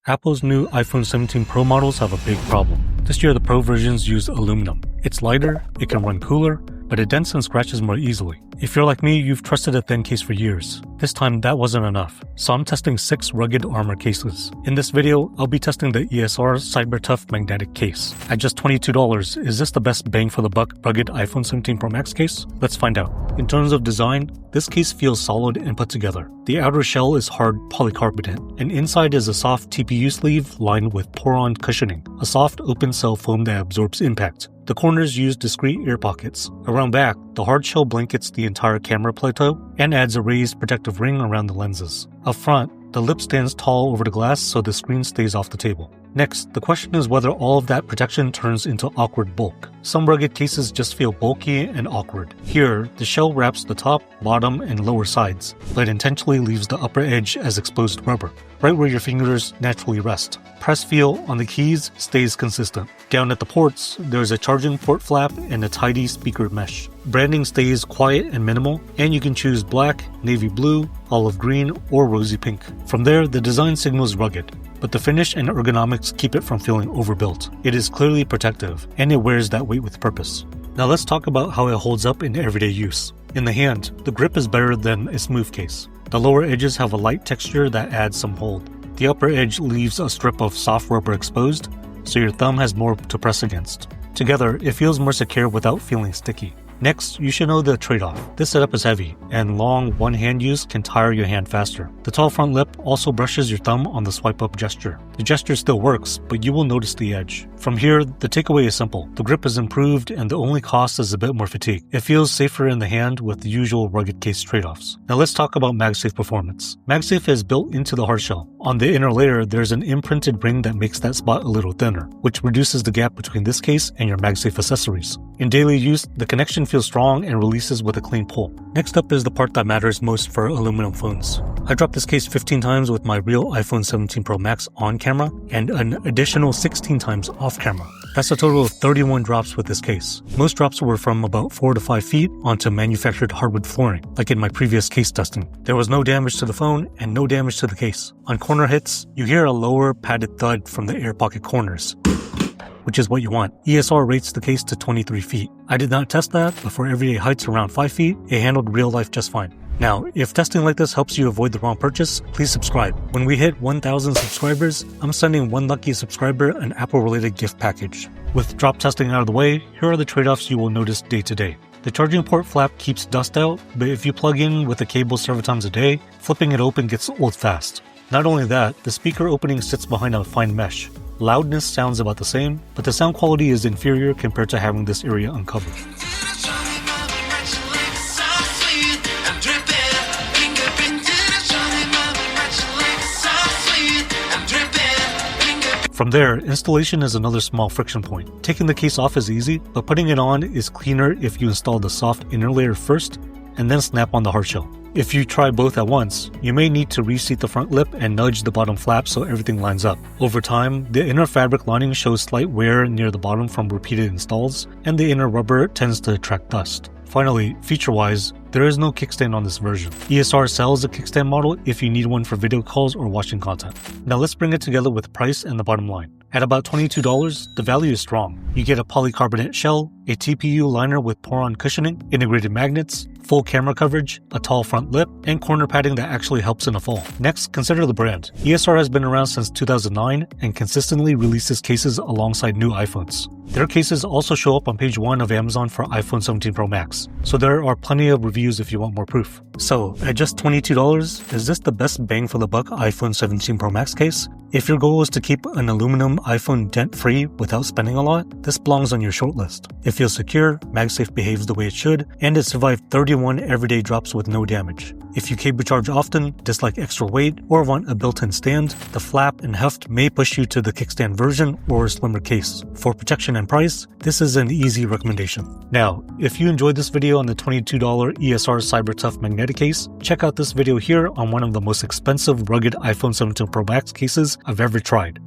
Apple's new iPhone 17 Pro models have a big problem. This year the Pro versions use aluminum. It's lighter, it can run cooler, but it dents and scratches more easily. If you're like me, you've trusted a thin case for years. This time that wasn't enough, so I'm testing 6 rugged armor cases. In this video, I'll be testing the ESR CyberTough magnetic case. At just $22, is this the best bang for the buck rugged iPhone 17 Pro Max case? Let's find out. In terms of design, this case feels solid and put together. The outer shell is hard polycarbonate, and inside is a soft TPU sleeve lined with pour-on cushioning, a soft open cell foam that absorbs impact. The corners use discrete ear pockets. Around back, the hard shell blankets the entire camera plateau and adds a raised protective ring around the lenses. Up front, the lip stands tall over the glass so the screen stays off the table. Next, the question is whether all of that protection turns into awkward bulk. Some rugged cases just feel bulky and awkward. Here, the shell wraps the top, bottom, and lower sides, but intentionally leaves the upper edge as exposed rubber, right where your fingers naturally rest. Press feel on the keys stays consistent. Down at the ports, there's a charging port flap and a tidy speaker mesh. Branding stays quiet and minimal, and you can choose black, navy blue, olive green, or rosy pink. From there, the design signals rugged, but the finish and ergonomics keep it from feeling overbuilt. It is clearly protective, and it wears that weight with purpose. Now let's talk about how it holds up in everyday use. In the hand, the grip is better than a smooth case. The lower edges have a light texture that adds some hold. The upper edge leaves a strip of soft rubber exposed, so your thumb has more to press against. Together, it feels more secure without feeling sticky. Next, you should know the trade-off. This setup is heavy, and long one-hand use can tire your hand faster. The tall front lip also brushes your thumb on the swipe-up gesture. The gesture still works, but you will notice the edge. From here, the takeaway is simple. The grip is improved, and the only cost is a bit more fatigue. It feels safer in the hand with the usual rugged case trade-offs. Now let's talk about MagSafe performance. MagSafe is built into the hard shell. On the inner layer, there's an imprinted ring that makes that spot a little thinner, which reduces the gap between this case and your MagSafe accessories. In daily use, the connection feels strong and releases with a clean pull. Next up is the part that matters most for aluminum phones. I dropped this case 15 times with my real iPhone 17 Pro Max on camera and an additional 16 times off camera. That's a total of 31 drops with this case. Most drops were from about 4 to 5 feet onto manufactured hardwood flooring, like in my previous case testing. There was no damage to the phone and no damage to the case. On corner hits, you hear a lower padded thud from the air pocket corners, which is what you want. ESR rates the case to 23 feet. I did not test that, but for everyday heights around 5 feet, it handled real life just fine. Now, if testing like this helps you avoid the wrong purchase, please subscribe. When we hit 1,000 subscribers, I'm sending one lucky subscriber an Apple-related gift package. With drop testing out of the way, here are the trade-offs you will notice day to day. The charging port flap keeps dust out, but if you plug in with a cable several times a day, flipping it open gets old fast. Not only that, the speaker opening sits behind a fine mesh. Loudness sounds about the same, but the sound quality is inferior compared to having this area uncovered. From there, installation is another small friction point. Taking the case off is easy, but putting it on is cleaner if you install the soft inner layer first and then snap on the hard shell. If you try both at once, you may need to reseat the front lip and nudge the bottom flap so everything lines up. Over time, the inner fabric lining shows slight wear near the bottom from repeated installs, and the inner rubber tends to attract dust. Finally, feature-wise, there is no kickstand on this version. ESR sells a kickstand model if you need one for video calls or watching content. Now let's bring it together with price and the bottom line. At about $22, the value is strong. You get a polycarbonate shell, a TPU liner with pour-on cushioning, integrated magnets, full camera coverage, a tall front lip, and corner padding that actually helps in a fall. Next, consider the brand. ESR has been around since 2009 and consistently releases cases alongside new iPhones. Their cases also show up on page 1 of Amazon for iPhone 17 Pro Max, so there are plenty of reviews if you want more proof. So, at just $22, is this the best bang for the buck iPhone 17 Pro Max case? If your goal is to keep an aluminum iPhone dent-free without spending a lot, this belongs on your shortlist. It feels secure, MagSafe behaves the way it should, and it survived 31 everyday drops with no damage. If you cable charge often, dislike extra weight, or want a built-in stand, the flap and heft may push you to the kickstand version or a slimmer case. For protection and price, this is an easy recommendation. Now, if you enjoyed this video on the $22 ESR CyberTough magnetic case, check out this video here on one of the most expensive rugged iPhone 17 Pro Max cases I've ever tried.